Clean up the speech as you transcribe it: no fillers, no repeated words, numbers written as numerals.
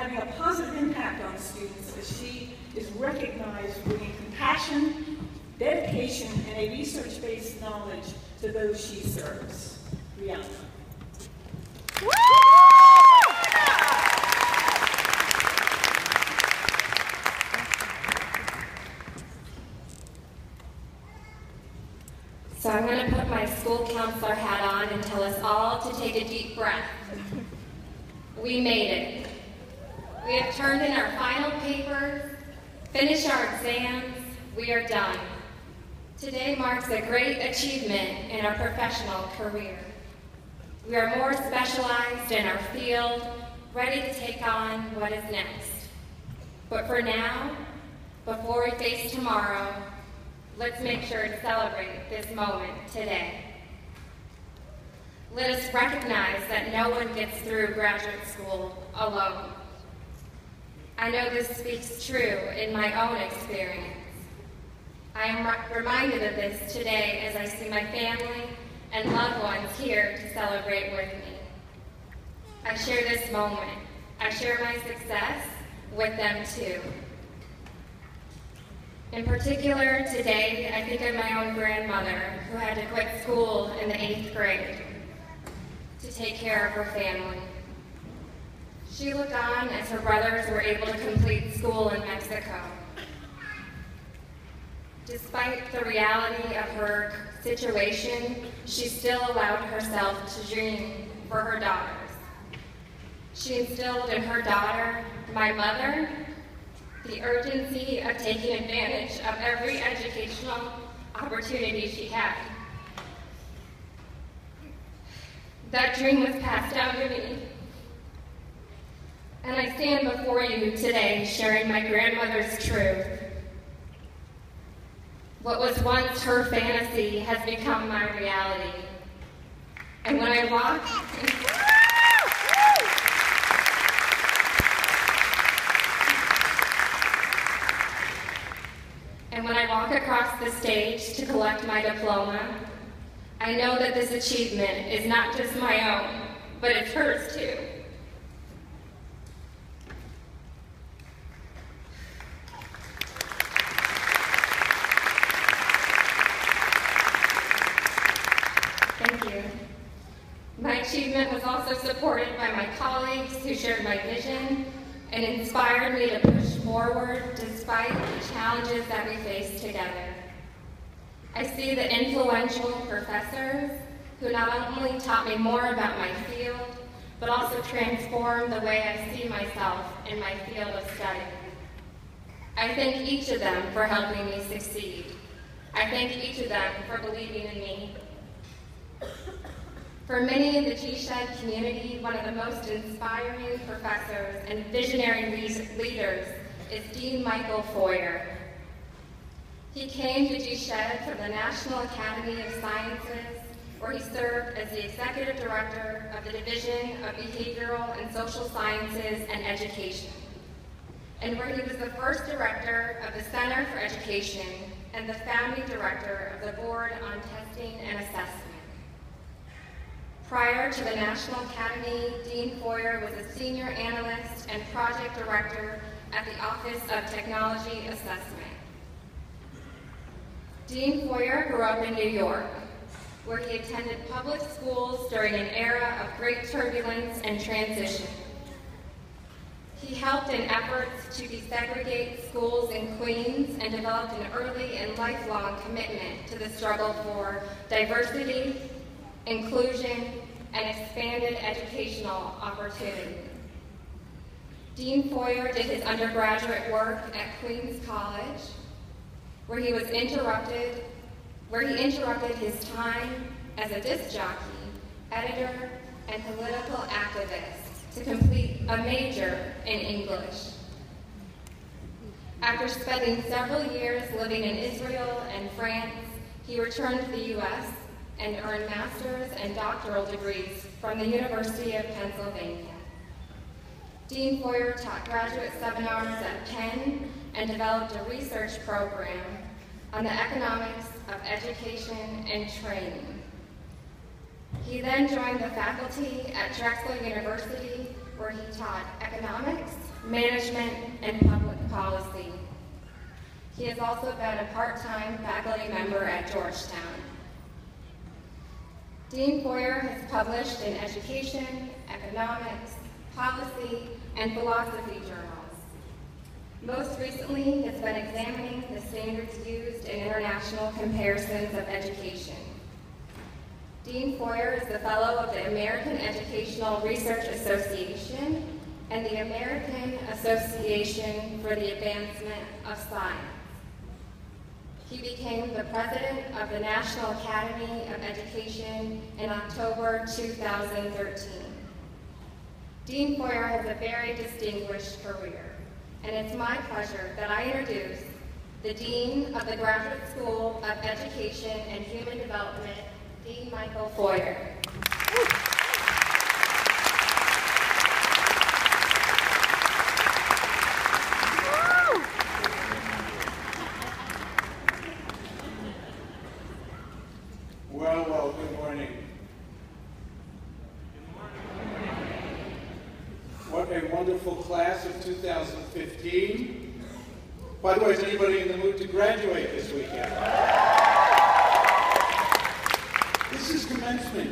having a positive impact on students as she is recognized bringing compassion, dedication, and a research-based knowledge to those she serves. Brianna. So I'm going to put my school counselor hat on and tell us all to take a deep breath. We made it. We have turned in our final papers, finished our exams, we are done. Today marks a great achievement in our professional career. We are more specialized in our field, ready to take on what is next. But for now, before we face tomorrow, let's make sure to celebrate this moment today. Let us recognize that no one gets through graduate school alone. I know this speaks true in my own experience. I am reminded of this today as I see my family and loved ones here to celebrate with me. I share this moment. I share my success with them too. In particular, today, I think of my own grandmother who had to quit school in the 8th grade to take care of her family. She looked on as her brothers were able to complete school in Mexico. Despite the reality of her situation, she still allowed herself to dream for her daughters. She instilled in her daughter, my mother, the urgency of taking advantage of every educational opportunity she had. That dream was passed down to me. And I stand before you today sharing my grandmother's truth. What was once her fantasy has become my reality. And when I walk across the stage to collect my diploma, I know that this achievement is not just my own, but it's hers too. Thank you. My achievement was also supported by my colleagues who shared my vision and inspired me to push forward despite the challenges that we face together. I see the influential professors who not only taught me more about my field, but also transformed the way I see myself in my field of study. I thank each of them for helping me succeed. I thank each of them for believing in me. For many in the GSHED community, one of the most inspiring professors and visionary leaders is Dean Michael Foyer. He came to GSHED from the National Academy of Sciences, where he served as the Executive Director of the Division of Behavioral and Social Sciences and Education, and where he was the first Director of the Center for Education and the Founding Director of the Board on Testing and Assessment. Prior to the National Academy, Dean Foyer was a Senior Analyst and Project Director at the Office of Technology Assessment. Dean Foyer grew up in New York, where he attended public schools during an era of great turbulence and transition. He helped in efforts to desegregate schools in Queens and developed an early and lifelong commitment to the struggle for diversity, inclusion, and expanded educational opportunity. Dean Foyer did his undergraduate work at Queens College, where he interrupted his time as a disc jockey, editor, and political activist to complete a major in English. After spending several years living in Israel and France, he returned to the U.S. and earned master's and doctoral degrees from the University of Pennsylvania. Dean Foyer taught graduate seminars at Penn and developed a research program on the economics of education and training. He then joined the faculty at Drexel University, where he taught economics, management, and public policy. He has also been a part-time faculty member at Georgetown. Dean Foyer has published in education, economics, policy, and philosophy journals. Most recently, he has been examining the standards used in international comparisons of education. Dean Foyer is the fellow of the American Educational Research Association and the American Association for the Advancement of Science. He became the president of the National Academy of Education in October 2013. Dean Foyer has a very distinguished career, and it's my pleasure that I introduce the Dean of the Graduate School of Education and Human Development, Dean Michael Foyer. Well, good morning. What a wonderful class of 2015. By the way, is anybody in the mood to graduate this weekend? This is commencement.